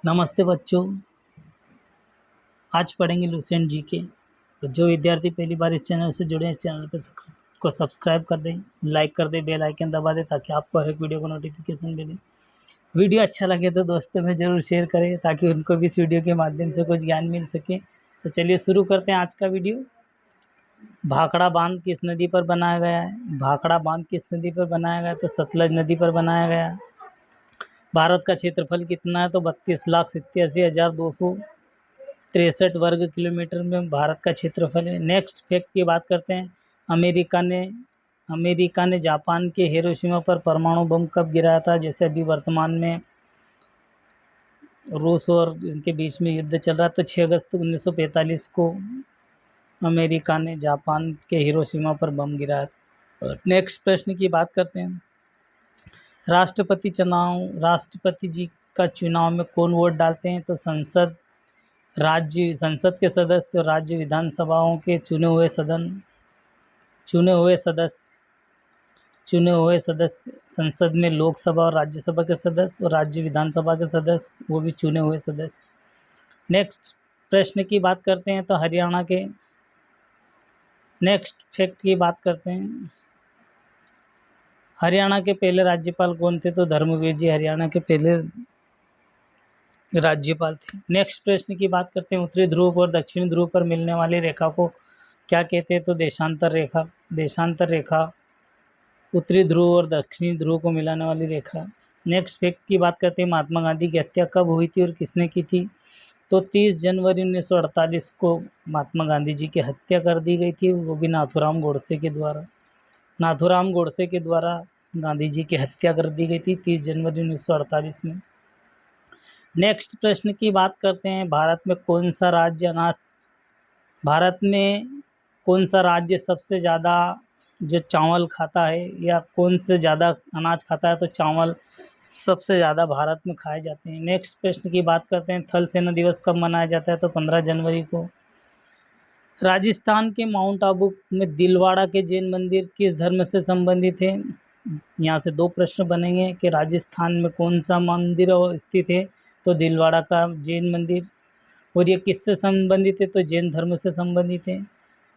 नमस्ते बच्चों। आज पढ़ेंगे लुसेंट जी के। तो जो विद्यार्थी पहली बार इस चैनल से जुड़े हैं, इस चैनल को सब्सक्राइब कर दें, लाइक कर दें, बेल आइकन दबा दें ताकि आपको हर एक वीडियो को नोटिफिकेशन मिले। वीडियो अच्छा लगे तो दोस्तों में ज़रूर शेयर करें ताकि उनको भी इस वीडियो के माध्यम से कुछ ज्ञान मिल सके। तो चलिए शुरू करते हैं आज का वीडियो। भाखड़ा बांध किस नदी पर बनाया गया है? भाखड़ा बांध किस नदी पर बनाया गया है? तो सतलज नदी पर बनाया गया है। भारत का क्षेत्रफल कितना है? तो 32,87,263 वर्ग किलोमीटर में भारत का क्षेत्रफल है। नेक्स्ट फैक्ट की बात करते हैं। अमेरिका ने जापान के हिरोशिमा पर परमाणु बम कब गिराया था? जैसे अभी वर्तमान में रूस और इनके बीच में युद्ध चल रहा है, तो 6 अगस्त 1945 को अमेरिका ने जापान के हिरोशिमा पर बम गिराया। नेक्स्ट प्रश्न की बात करते हैं। राष्ट्रपति जी का चुनाव में कौन वोट डालते हैं? तो संसद के सदस्य और राज्य विधानसभाओं के चुने हुए सदस्य संसद में लोकसभा और राज्यसभा के सदस्य और राज्य विधानसभा के सदस्य, वो भी चुने हुए सदस्य। नेक्स्ट प्रश्न की बात करते हैं। तो हरियाणा के नेक्स्ट फैक्ट की बात करते हैं। हरियाणा के पहले राज्यपाल कौन थे? तो धर्मवीर जी हरियाणा के पहले राज्यपाल थे। नेक्स्ट प्रश्न की बात करते हैं। उत्तरी ध्रुव और दक्षिणी ध्रुव पर मिलने वाली रेखा को क्या कहते हैं? तो देशांतर रेखा उत्तरी ध्रुव और दक्षिणी ध्रुव को मिलाने वाली रेखा। नेक्स्ट फैक्ट की बात करते हैं। महात्मा गांधी की हत्या कब हुई थी और किसने की थी? तो 30 जनवरी 1948 को महात्मा गांधी जी की हत्या कर दी गई थी, वो भी नाथूराम गोडसे के द्वारा गांधी जी की हत्या कर दी गई थी 30 जनवरी 1948 में। नेक्स्ट प्रश्न की बात करते हैं। भारत में कौन सा राज्य सबसे ज़्यादा जो चावल खाता है या कौन से ज़्यादा अनाज खाता है? तो चावल सबसे ज़्यादा भारत में खाए जाते हैं। नेक्स्ट प्रश्न की बात करते हैं। थल सेना दिवस कब मनाया जाता है? तो 15 जनवरी को। राजस्थान के माउंट आबू में दिलवाड़ा के जैन मंदिर किस धर्म से संबंधित है? यहाँ से 2 प्रश्न बनेंगे कि राजस्थान में कौन सा मंदिर स्थित है? तो दिलवाड़ा का जैन मंदिर। और ये किससे संबंधित है? तो जैन धर्म से संबंधित है।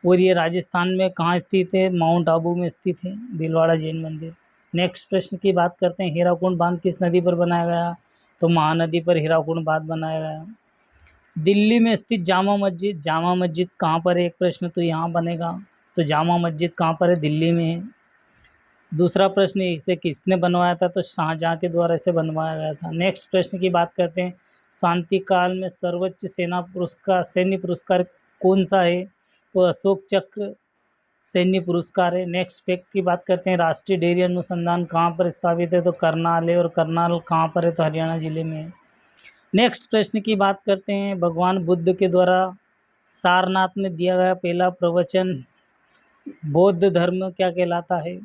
और ये राजस्थान में कहाँ स्थित है? माउंट आबू में स्थित है दिलवाड़ा जैन मंदिर। नेक्स्ट प्रश्न की बात करते हैं। हीराकुंड बांध किस नदी पर बनाया गया? तो महानदी पर हीराकुंड बांध बनाया गया। दिल्ली में स्थित जामा मस्जिद कहाँ पर है? एक प्रश्न तो यहाँ बनेगा। तो जामा मस्जिद कहाँ पर है? दिल्ली में है। दूसरा प्रश्न, इसे किसने बनवाया था? तो शाहजहां के द्वारा इसे बनवाया गया था। नेक्स्ट प्रश्न की बात करते हैं। शांति काल में सर्वोच्च सैन्य पुरस्कार कौन सा है? तो अशोक चक्र सैन्य पुरस्कार है। नेक्स्ट फैक्ट की बात करते हैं। राष्ट्रीय डेयरी अनुसंधान कहाँ पर स्थापित है? तो करनाल है। और करनाल कहाँ पर है? तो हरियाणा जिले में है। नेक्स्ट प्रश्न की बात करते हैं। भगवान बुद्ध के द्वारा सारनाथ में दिया गया पहला प्रवचन बौद्ध धर्म क्या कहलाता है?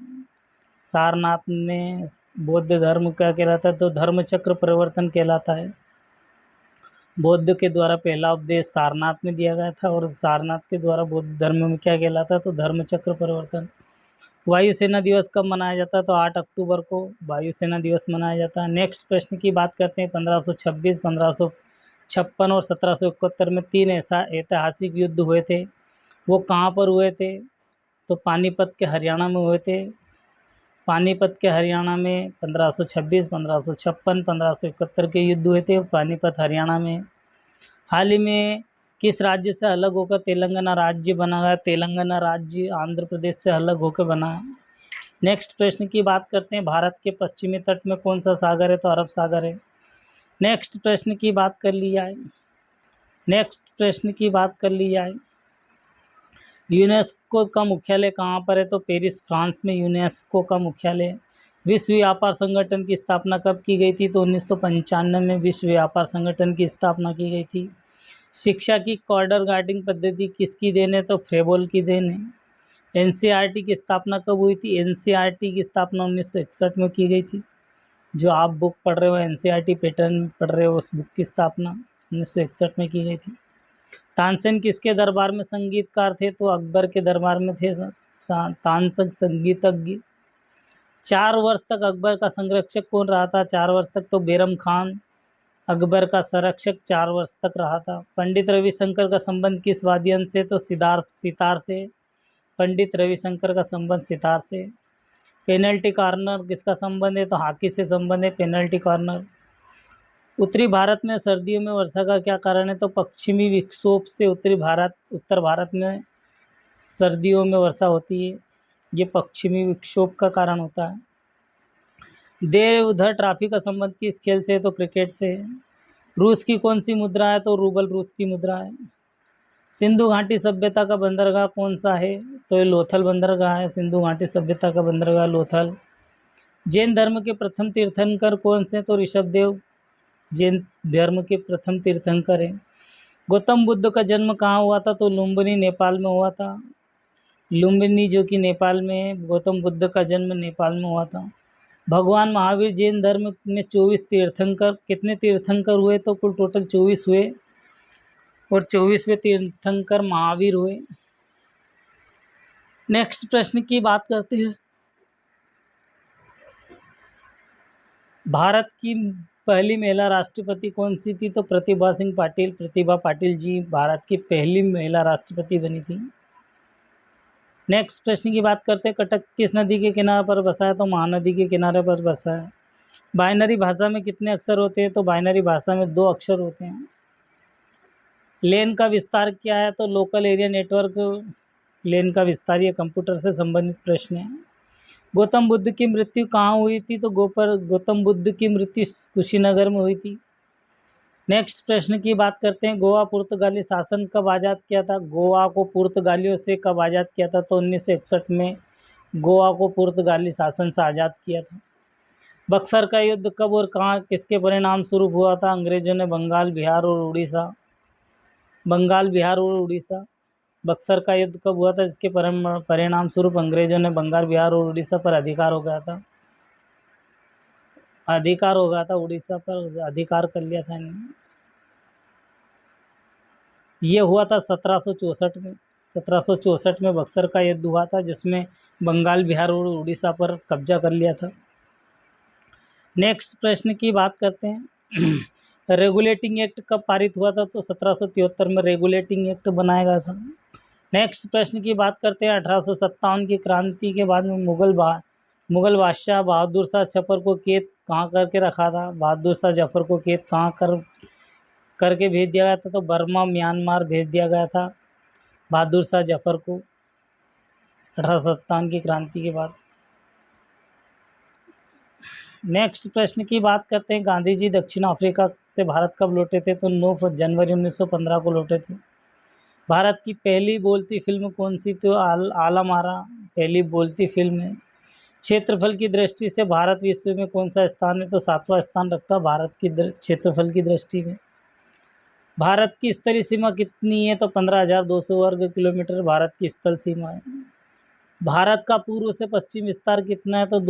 सारनाथ में बौद्ध धर्म क्या कहलाता है? तो धर्मचक्र प्रवर्तन कहलाता है। बौद्ध के द्वारा पहला उपदेश सारनाथ में दिया गया था और सारनाथ के द्वारा बौद्ध धर्म में क्या कहलाता है? तो धर्मचक्र प्रवर्तन। वायुसेना दिवस कब मनाया जाता है? तो 8 अक्टूबर को वायुसेना दिवस मनाया जाता है। नेक्स्ट प्रश्न की बात करते हैं। 1526, 1556 और 1771 में 3 ऐसा ऐतिहासिक युद्ध हुए थे, वो कहाँ पर हुए थे? तो पानीपत के हरियाणा में हुए थे। पानीपत के हरियाणा में 1526, 1556, 1571 के युद्ध हुए थे, पानीपत हरियाणा में। हाल ही में किस राज्य से अलग होकर तेलंगाना राज्य बना है? तेलंगाना राज्य आंध्र प्रदेश से अलग होकर बना है। नेक्स्ट प्रश्न की बात करते हैं। भारत के पश्चिमी तट में कौन सा सागर है? तो अरब सागर है। नेक्स्ट प्रश्न की बात कर ली जाए। यूनेस्को का मुख्यालय कहाँ पर है? तो पेरिस, फ्रांस में यूनेस्को का मुख्यालय। विश्व व्यापार संगठन की स्थापना कब की गई थी? तो 1995 में विश्व व्यापार संगठन की स्थापना की गई थी। शिक्षा की कॉर्डर गार्डिंग पद्धति किसकी देन है? तो फ्रेबोल की देन है। एनसीईआरटी की स्थापना कब हुई थी? एनसीईआरटी की स्थापना 1961 में की गई थी। जो आप बुक पढ़ रहे हो एनसीईआरटी पैटर्न पढ़ रहे हो, उस बुक की स्थापना 1961 में की गई थी। तानसेन किसके दरबार में संगीतकार थे? तो अकबर के दरबार में थे तानसेन संगीतज्ञ। 4 वर्ष तक अकबर का संरक्षक कौन रहा था? 4 वर्ष तक तो बैरम खान अकबर का संरक्षक 4 वर्ष तक रहा था। पंडित रविशंकर का संबंध किस वाद्य यंत्र से? तो सितार से। पंडित रविशंकर का संबंध सितार से। पेनल्टी कॉर्नर किसका संबंध है? तो हॉकी से संबंध है पेनल्टी कॉर्नर। उत्तरी भारत में सर्दियों में वर्षा का क्या कारण है? तो पश्चिमी विक्षोभ से उत्तर भारत में सर्दियों में वर्षा होती है। ये पश्चिमी विक्षोभ का कारण होता है। देर उधर ट्रॉफी का संबंध किस खेल से है? तो क्रिकेट से है। रूस की कौन सी मुद्रा है? तो रूबल रूस की मुद्रा है। सिंधु घाटी सभ्यता का बंदरगाह कौन सा है? तो ये लोथल बंदरगाह है। सिंधु घाटी सभ्यता का बंदरगाह लोथल। जैन धर्म के प्रथम तीर्थंकर कौन से? तो ऋषभदेव जैन धर्म के प्रथम तीर्थंकर हैं। गौतम बुद्ध का जन्म कहाँ हुआ था? तो लुम्बिनी नेपाल में हुआ था। लुम्बिनी जो कि नेपाल में है, गौतम बुद्ध का जन्म नेपाल में हुआ था। भगवान महावीर जैन धर्म में 24 तीर्थंकर, कितने तीर्थंकर हुए? तो कुल टोटल 24 हुए और 24वें तीर्थंकर महावीर हुए। नेक्स्ट प्रश्न की बात करते हैं। भारत की पहली महिला राष्ट्रपति कौन सी थी? तो प्रतिभा सिंह पाटिल। प्रतिभा पाटिल जी भारत की पहली महिला राष्ट्रपति बनी थी। नेक्स्ट प्रश्न की बात करते हैं। कटक किस नदी के किनारे पर बसा है? तो महानदी के किनारे पर बसा है। बाइनरी भाषा में कितने अक्षर होते हैं? तो बाइनरी भाषा में 2 अक्षर होते हैं। लेन का विस्तार क्या है? तो लोकल एरिया नेटवर्क लेन का विस्तार, ये कंप्यूटर से संबंधित प्रश्न है। गौतम बुद्ध की मृत्यु कहाँ हुई थी? तो गौतम बुद्ध की मृत्यु कुशीनगर में हुई थी। नेक्स्ट प्रश्न की बात करते हैं। गोवा पुर्तगाली शासन कब आज़ाद किया था? गोवा को पुर्तगालियों से कब आज़ाद किया था? तो 1961 में गोवा को पुर्तगाली शासन से आज़ाद किया था। बक्सर का युद्ध कब और कहाँ किसके परिणाम स्वरूप हुआ था? अंग्रेजों ने बंगाल बिहार और उड़ीसा। बक्सर का युद्ध कब हुआ था? जिसके परिणाम स्वरूप अंग्रेजों ने बंगाल बिहार और उड़ीसा पर अधिकार हो गया था। उड़ीसा पर अधिकार कर लिया था इन्होंने। ये हुआ था 1764 में। 1764 में बक्सर का युद्ध हुआ था, जिसमें बंगाल बिहार और उड़ीसा पर कब्जा कर लिया था। नेक्स्ट प्रश्न की बात करते हैं। रेगुलेटिंग एक्ट कब पारित हुआ था? तो 1773 में रेगुलेटिंग एक्ट बनाया गया था। नेक्स्ट प्रश्न की बात करते हैं। 1857 की क्रांति के बाद में मुगल बादशाह बहादुर शाह जफर को कैद कहाँ करके रखा था? बहादुर शाह जफर को कैद कहाँ करके भेज दिया गया था? तो बर्मा म्यांमार भेज दिया गया था बहादुर शाह जफर को 1857 की क्रांति के बाद। नेक्स्ट प्रश्न की बात करते हैं। गांधी जी दक्षिण अफ्रीका से भारत कब लौटे थे? तो 9 जनवरी 1915 को लौटे थे। भारत की पहली बोलती फिल्म कौन सी? तो आलम आरा पहली बोलती फिल्म है। क्षेत्रफल की दृष्टि से भारत विश्व में कौन सा स्थान है? तो 7वां स्थान रखता भारत की क्षेत्रफल की दृष्टि में। भारत की स्थलीय सीमा कितनी है? तो 15,200 वर्ग किलोमीटर भारत की स्थल सीमा है। भारत का पूर्व से पश्चिम विस्तार कितना है? तो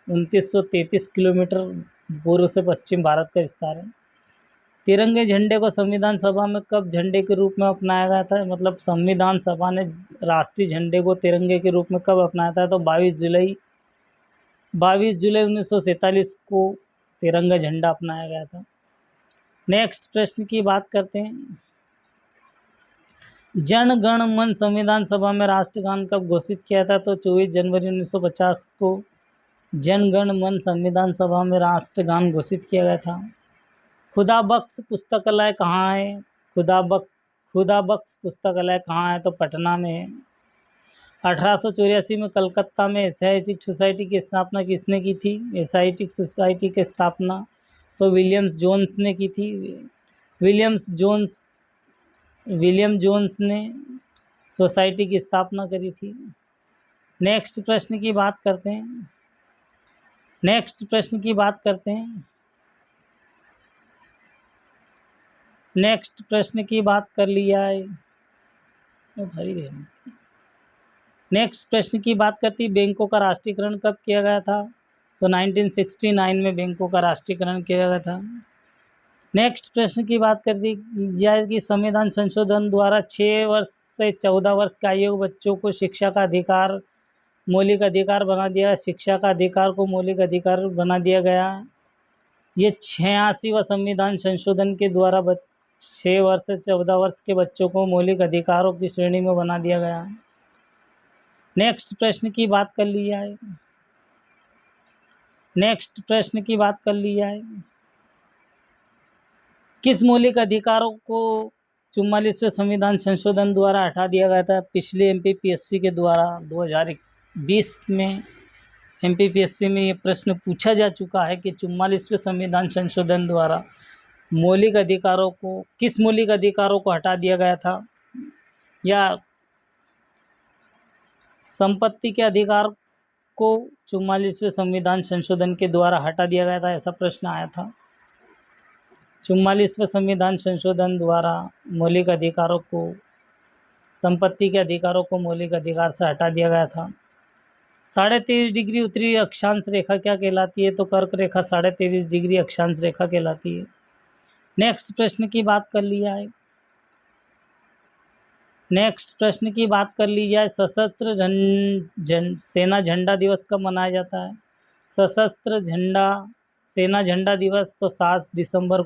2933 किलोमीटर पूर्व से पश्चिम भारत का विस्तार है। तिरंगे झंडे को संविधान सभा में कब झंडे के रूप में अपनाया गया था? मतलब संविधान सभा ने राष्ट्रीय झंडे को तिरंगे के रूप में कब अपनाया था? तो 22 जुलाई 1947 को तिरंगा झंडा अपनाया गया था। नेक्स्ट प्रश्न की बात करते हैं। जन गण मन संविधान सभा में राष्ट्रगान कब घोषित किया था? तो 24 जनवरी 1950 को जन गण मन संविधान सभा में राष्ट्रगान घोषित किया गया था। खुदा बख्श पुस्तकालय कहाँ है? खुदा बख्श पुस्तकालय कहाँ है? तो पटना में है। 1884 में कलकत्ता में एशियाटिक सोसाइटी की स्थापना किसने की थी? एशियाटिक सोसाइटी की स्थापना तो विलियम जोन्स ने की थी। विलियम जोन्स ने सोसाइटी की स्थापना करी थी। नेक्स्ट प्रश्न की बात करते हैं। नेक्स्ट प्रश्न की बात कर लिया है। नेक्स्ट प्रश्न की बात करती, बैंकों का राष्ट्रीयकरण कब किया गया था? तो 1969 में बैंकों का राष्ट्रीयकरण किया गया था। नेक्स्ट प्रश्न की बात कर दी जाए कि संविधान संशोधन द्वारा 6 वर्ष से 14 वर्ष की आयु बच्चों को शिक्षा का अधिकार मौलिक अधिकार बना दिया। शिक्षा का अधिकार को मौलिक अधिकार बना दिया गया। ये 86वां संविधान संशोधन के द्वारा 6 वर्ष से 14 वर्ष के बच्चों को मौलिक अधिकारों की श्रेणी में बना दिया गया है। नेक्स्ट प्रश्न की बात कर ली जाए। नेक्स्ट प्रश्न की बात कर ली जाए। किस मौलिक अधिकारों को 44वें संविधान संशोधन द्वारा हटा दिया गया था? पिछले एमपीपीएससी के द्वारा 2020 में एमपीपीएससी में ये प्रश्न पूछा जा चुका है कि 44वें संविधान संशोधन द्वारा मौलिक अधिकारों को किस मौलिक अधिकारों को हटा दिया गया था, या संपत्ति के अधिकार को 44वें संविधान संशोधन के द्वारा हटा दिया गया था, ऐसा प्रश्न आया था। 44वें संविधान संशोधन द्वारा मौलिक अधिकारों को, संपत्ति के अधिकारों को मौलिक अधिकार से हटा दिया गया था। 23.5 डिग्री उत्तरी अक्षांश रेखा क्या कहलाती है? तो कर्क रेखा 23.5 डिग्री अक्षांश रेखा कहलाती है। नेक्स्ट प्रश्न की बात कर ली जाए। नेक्स्ट प्रश्न की बात कर ली जाए। सशस्त्र सेना झंडा दिवस कब मनाया जाता है? सशस्त्र सेना झंडा दिवस तो 7 दिसंबर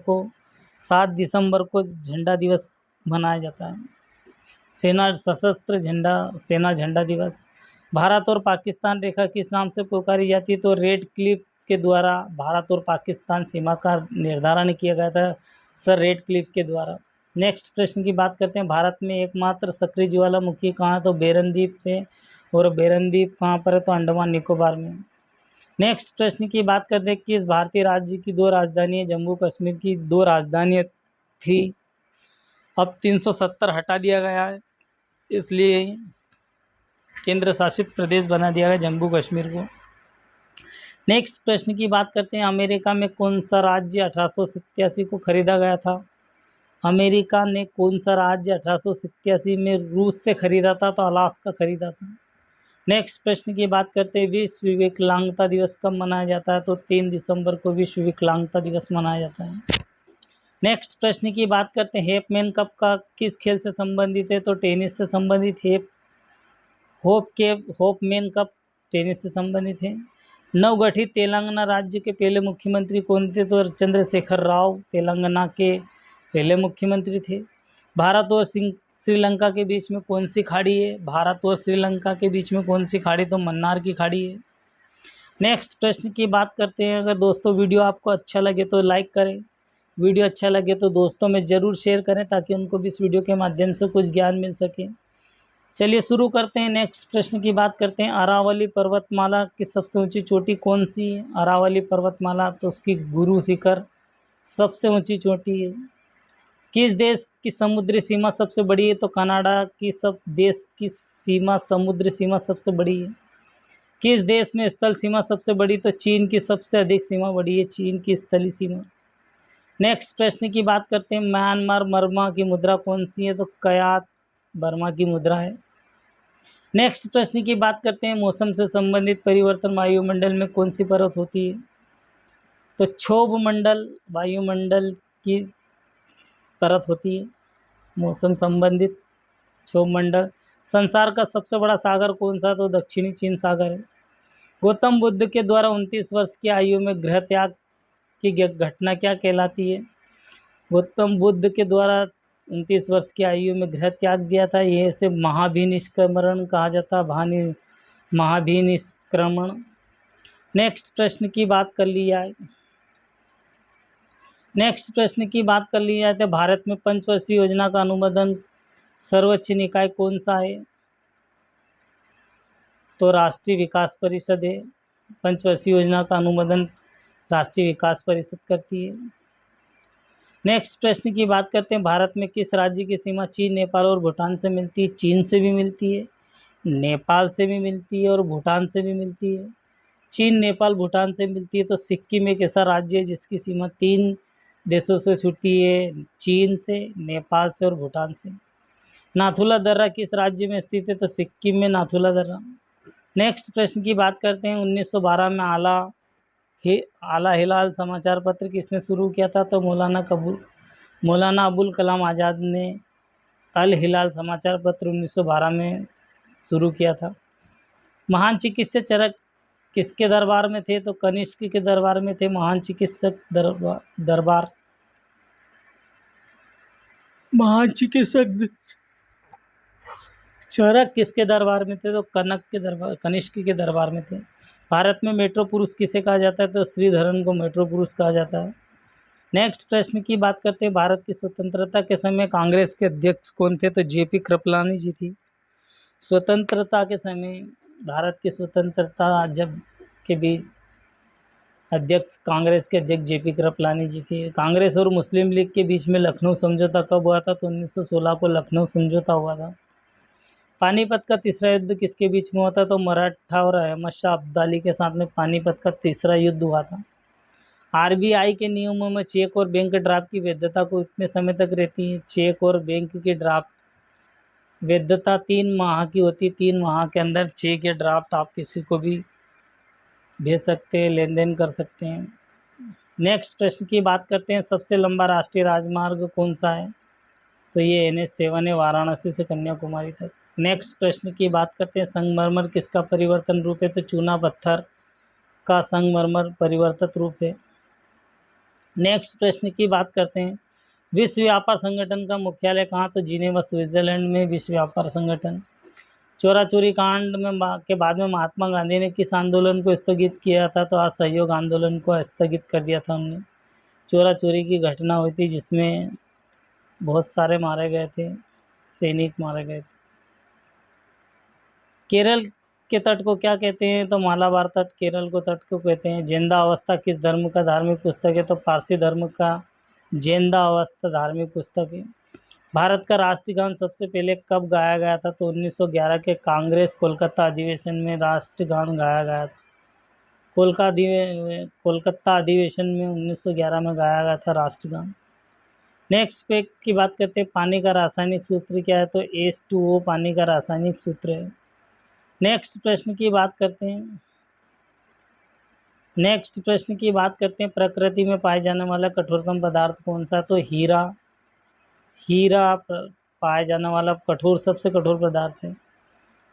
को झंडा दिवस मनाया जाता है। सशस्त्र सेना झंडा दिवस। भारत और पाकिस्तान रेखा किस नाम से पुकारी जाती है? तो रेड क्लिफ के द्वारा भारत और पाकिस्तान सीमा का निर्धारण किया गया था, सर रेड क्लिफ के द्वारा। नेक्स्ट प्रश्न की बात करते हैं। भारत में एकमात्र सक्रिय ज्वालामुखी कहाँ है? तो बेरनद्वीप पे, और बेरनद्वीप कहाँ पर है? तो अंडमान निकोबार में। नेक्स्ट प्रश्न की बात करते हैं। किस भारतीय राज्य की 2 राजधानी है? जम्मू कश्मीर की 2 राजधानियाँ थी, अब 370 हटा दिया गया है, इसलिए केंद्र शासित प्रदेश बना दिया गया जम्मू कश्मीर को। नेक्स्ट प्रश्न की बात करते हैं। अमेरिका में कौन सा राज्य 1887 को खरीदा गया था? अमेरिका ने कौन सा राज्य 1887 में रूस से खरीदा था? तो अलास्का खरीदा था। नेक्स्ट प्रश्न की बात करते हैं। विश्व विकलांगता दिवस कब मनाया जाता है? तो 3 दिसंबर को विश्व विकलांगता दिवस मनाया जाता है। नेक्स्ट प्रश्न की बात करते हैं। हेपमैन कप का किस खेल से संबंधित है? तो टेनिस से संबंधित है। होपमैन कप टेनिस से संबंधित है। नवगठित तेलंगाना राज्य के पहले मुख्यमंत्री कौन थे? तो चंद्रशेखर राव तेलंगाना के पहले मुख्यमंत्री थे। भारत और श्रीलंका के बीच में कौन सी खाड़ी है? भारत और श्रीलंका के बीच में कौन सी खाड़ी? तो मन्नार की खाड़ी है। नेक्स्ट प्रश्न की बात करते हैं। अगर दोस्तों वीडियो आपको अच्छा लगे तो लाइक करें, वीडियो अच्छा लगे तो दोस्तों में ज़रूर शेयर करें, ताकि उनको भी इस वीडियो के माध्यम से कुछ ज्ञान मिल सके। चलिए शुरू करते हैं। नेक्स्ट प्रश्न की बात करते हैं। अरावली पर्वतमाला की सबसे ऊंची चोटी कौन सी है? अरावली पर्वतमाला तो उसकी गुरु शिखर सबसे ऊंची चोटी है। किस देश की समुद्री सीमा सबसे बड़ी है? तो कनाडा की देश की सीमा, समुद्री सीमा सबसे बड़ी है। किस देश में स्थल सीमा सबसे बड़ी? तो चीन की सबसे अधिक सीमा बड़ी है, चीन की स्थलीय सीमा। नेक्स्ट प्रश्न की बात करते हैं। म्यांमार बर्मा की मुद्रा कौन सी है? तो कयात बर्मा की मुद्रा है। नेक्स्ट प्रश्न की बात करते हैं। मौसम से संबंधित परिवर्तन वायुमंडल में कौन सी परत होती है? तो क्षोभ मंडल वायुमंडल की परत होती है, मौसम संबंधित क्षोभ मंडल। संसार का सबसे बड़ा सागर कौन सा? तो दक्षिणी चीन सागर है। गौतम बुद्ध के द्वारा 29 वर्ष की आयु में गृह त्याग की घटना क्या कहलाती है? गौतम बुद्ध के द्वारा 29 वर्ष की आयु में गृह त्याग दिया था, यह से महाभिनिष्क्रमण कहा जाता है, महाभिनिष्क्रमण। नेक्स्ट प्रश्न की बात कर ली जाए। नेक्स्ट प्रश्न की बात कर ली जाए तो भारत में पंचवर्षीय योजना का अनुमोदन सर्वोच्च निकाय कौन सा है? तो राष्ट्रीय विकास परिषद है। पंचवर्षीय योजना का अनुमोदन राष्ट्रीय विकास परिषद करती है। नेक्स्ट प्रश्न की बात करते हैं। भारत में किस राज्य की सीमा चीन, नेपाल और भूटान से मिलती है? चीन से भी मिलती है, नेपाल से भी मिलती है और भूटान से भी मिलती है। चीन, नेपाल, भूटान से मिलती है। तो सिक्किम एक ऐसा राज्य है जिसकी सीमा 3 देशों से छूटी है, चीन से, नेपाल से और भूटान से। नाथुला दर्रा किस राज्य में स्थित है? तो सिक्किम में नाथुला दर्रा। नेक्स्ट प्रश्न की बात करते हैं। 1912 में आला हिलाल समाचार पत्र किसने शुरू किया था? तो मौलाना अबुल कलाम आज़ाद ने अल हिलाल समाचार पत्र 1912 में शुरू किया था। महान चिकित्सक किसके दरबार में थे? तो कनिष्क के दरबार में थे। महान चिकित्सक दरबार महान चिकित्सक चरक किसके दरबार में थे? तो कनिष्क के दरबार में थे। भारत में मेट्रो पुरुष किसे कहा जाता है? तो श्रीधरन को मेट्रो पुरुष कहा जाता है। नेक्स्ट प्रश्न की बात करते हैं, भारत की स्वतंत्रता के समय कांग्रेस के अध्यक्ष कौन थे? तो जेपी कृपलानी जी थी। स्वतंत्रता के समय, भारत की स्वतंत्रता जब के बीच अध्यक्ष, कांग्रेस के अध्यक्ष जेपी कृपलानी जी थे। कांग्रेस और मुस्लिम लीग के बीच में लखनऊ समझौता कब हुआ था? तो 1916 को लखनऊ समझौता हुआ था। पानीपत का तीसरा युद्ध किसके बीच में हुआ था? तो मराठा और अहमद शाह अब्दाली के साथ में पानीपत का तीसरा युद्ध हुआ था। आरबीआई के नियमों में चेक और बैंक ड्राफ्ट की वैधता को कितने समय तक रहती है? चेक और बैंक की ड्राफ्ट वैधता 3 माह की होती है। 3 माह के अंदर चेक या ड्राफ्ट आप किसी को भी भेज सकते हैं, लेन देन कर सकते हैं। नेक्स्ट प्रश्न की बात करते हैं, सबसे लंबा राष्ट्रीय राजमार्ग कौन सा है? तो ये NH7 है, वाराणसी से कन्याकुमारी तक। नेक्स्ट प्रश्न की बात करते हैं, संगमरमर किसका परिवर्तन रूप है? तो चूना पत्थर का संगमरमर परिवर्तित रूप है। नेक्स्ट प्रश्न की बात करते हैं, विश्व व्यापार संगठन का मुख्यालय कहाँ? तो जिनेवा स्विट्जरलैंड में विश्व व्यापार संगठन। चोरा चोरी कांड में के बाद में महात्मा गांधी ने किस आंदोलन को स्थगित किया था? तो असहयोग आंदोलन को स्थगित कर दिया था उन्होंने। चोरा चोरी की घटना हुई थी जिसमें बहुत सारे मारे गए थे, सैनिक मारे गए थे। केरल के तट को क्या कहते हैं? तो मालाबार तट केरल को तट को कहते हैं। जेंदा अवस्था किस धर्म का धार्मिक पुस्तक है? तो पारसी धर्म का जेंदा अवस्था धार्मिक पुस्तक है। भारत का राष्ट्रगान सबसे पहले कब गाया गया था? तो 1911 के कांग्रेस कोलकाता अधिवेशन में राष्ट्रगान गाया गया था। कोलकाता अधिवेशन में 1911 में गाया गया था राष्ट्रगान। नेक्स्ट पे की बात करते हैं, पानी का रासायनिक सूत्र क्या है? तो H2O पानी का रासायनिक सूत्र है। नेक्स्ट प्रश्न की बात करते हैं, प्रकृति में पाए जाने वाला कठोरतम पदार्थ कौन सा? तो हीरा पाया जाने वाला सबसे कठोर पदार्थ है।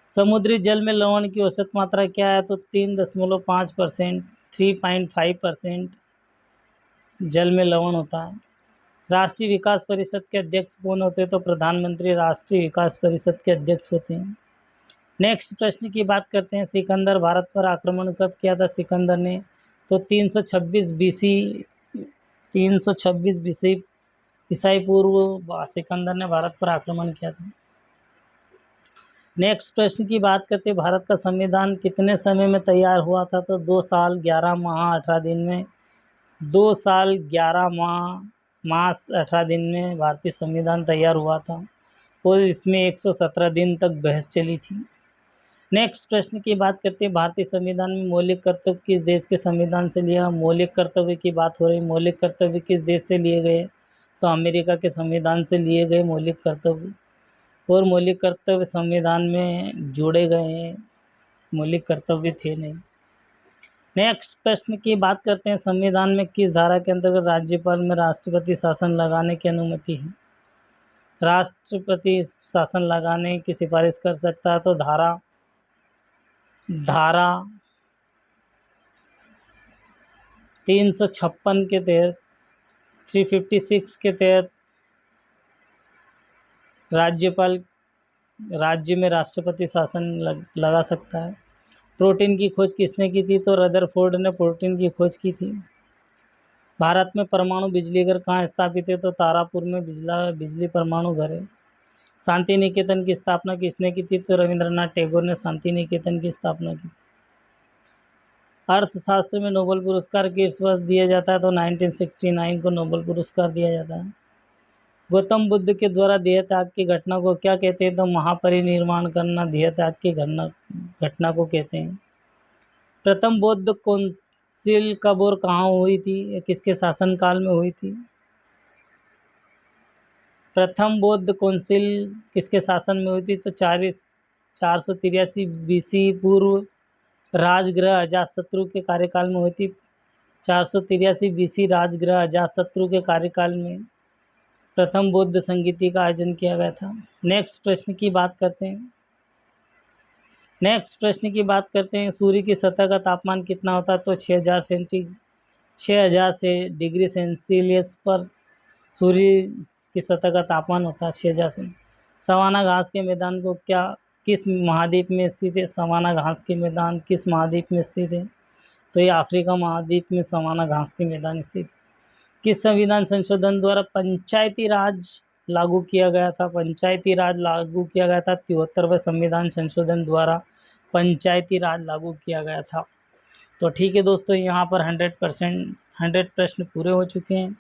समुद्री जल में लवण की औसत मात्रा क्या है? तो 3.5%, 3.5% जल में लवण होता है। राष्ट्रीय विकास परिषद के अध्यक्ष कौन होते हैं? तो प्रधानमंत्री राष्ट्रीय विकास परिषद के अध्यक्ष होते हैं। नेक्स्ट प्रश्न की बात करते हैं, सिकंदर भारत पर आक्रमण कब किया था सिकंदर ने? तो 326 बीसी ईसाई पूर्व सिकंदर ने भारत पर आक्रमण किया था। नेक्स्ट प्रश्न की बात करते हैं, भारत का संविधान कितने समय में तैयार हुआ था? तो 2 साल 11 माह 18 दिन में 2 साल 11 माह 18 दिन में भारतीय संविधान तैयार हुआ था और इसमें 117 दिन तक बहस चली थी। नेक्स्ट प्रश्न की बात करते हैं, भारतीय संविधान में मौलिक कर्तव्य किस देश के संविधान से लिया? मौलिक कर्तव्य की बात हो रही, मौलिक कर्तव्य किस देश से लिए गए? तो अमेरिका के संविधान से लिए गए मौलिक कर्तव्य, और मौलिक कर्तव्य संविधान में जोड़े गए हैं, मौलिक कर्तव्य थे नहीं। नेक्स्ट प्रश्न की बात करते हैं, संविधान में किस धारा के अंतर्गत राज्यपाल में राष्ट्रपति शासन लगाने की अनुमति है? राष्ट्रपति शासन लगाने की सिफारिश कर सकता है। तो धारा 356 के तहत, 356 के तहत राज्यपाल राज्य में राष्ट्रपति शासन लगा सकता है। प्रोटीन की खोज किसने की थी? तो रदरफोर्ड ने प्रोटीन की खोज की थी। भारत में परमाणु बिजली घर कहाँ स्थापित है? तो तारापुर में बिजली परमाणु घर है। शांति निकेतन की स्थापना किसने की थी? तो रविंद्रनाथ टैगोर ने शांति निकेतन की स्थापना की। अर्थशास्त्र में नोबेल पुरस्कार किस वर्ष दिया जाता है? तो 1969 को नोबेल पुरस्कार दिया जाता है। गौतम बुद्ध के द्वारा देह त्याग की घटना को क्या कहते हैं? तो महापरिनिर्वाण करना देह त्याग की घटना को कहते हैं। प्रथम बौद्ध कौंसिल कब और कहाँ हुई थी? किसके शासनकाल में हुई थी? प्रथम बौद्ध कौंसिल किसके शासन में हुई थी? तो 483 BC पूर्व राजगृह अजातशत्रु के कार्यकाल में हुई थी। 483 BC राजगृह अजातशत्रु के कार्यकाल में प्रथम बौद्ध संगीति का आयोजन किया गया था। नेक्स्ट प्रश्न की बात करते हैं, नेक्स्ट प्रश्न की बात करते हैं, सूर्य की सतह का तापमान कितना होता है? तो 6000 से डिग्री सेल्सियस पर सूर्य की सतह का तापमान होता है 6000 से। सवाना घास के मैदान को क्या किस महाद्वीप में स्थित है? सवाना घास के मैदान किस महाद्वीप में स्थित है? तो ये अफ्रीका महाद्वीप में सवाना घास के मैदान स्थित है। किस संविधान संशोधन द्वारा पंचायती राज लागू किया गया था? पंचायती राज लागू किया गया था 73वें संविधान संशोधन द्वारा पंचायती राज लागू किया गया था। तो ठीक है दोस्तों, यहाँ पर 100 प्रश्न पूरे हो चुके हैं।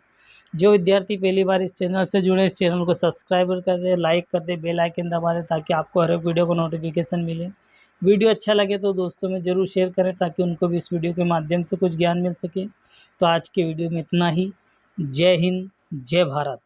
जो विद्यार्थी पहली बार इस चैनल से जुड़े, इस चैनल को सब्सक्राइब कर दे, लाइक कर दे, बेल आइकन दबा दे ताकि आपको हर एक वीडियो को नोटिफिकेशन मिले। वीडियो अच्छा लगे तो दोस्तों में ज़रूर शेयर करें ताकि उनको भी इस वीडियो के माध्यम से कुछ ज्ञान मिल सके। तो आज के वीडियो में इतना ही। जय हिंद, जय भारत।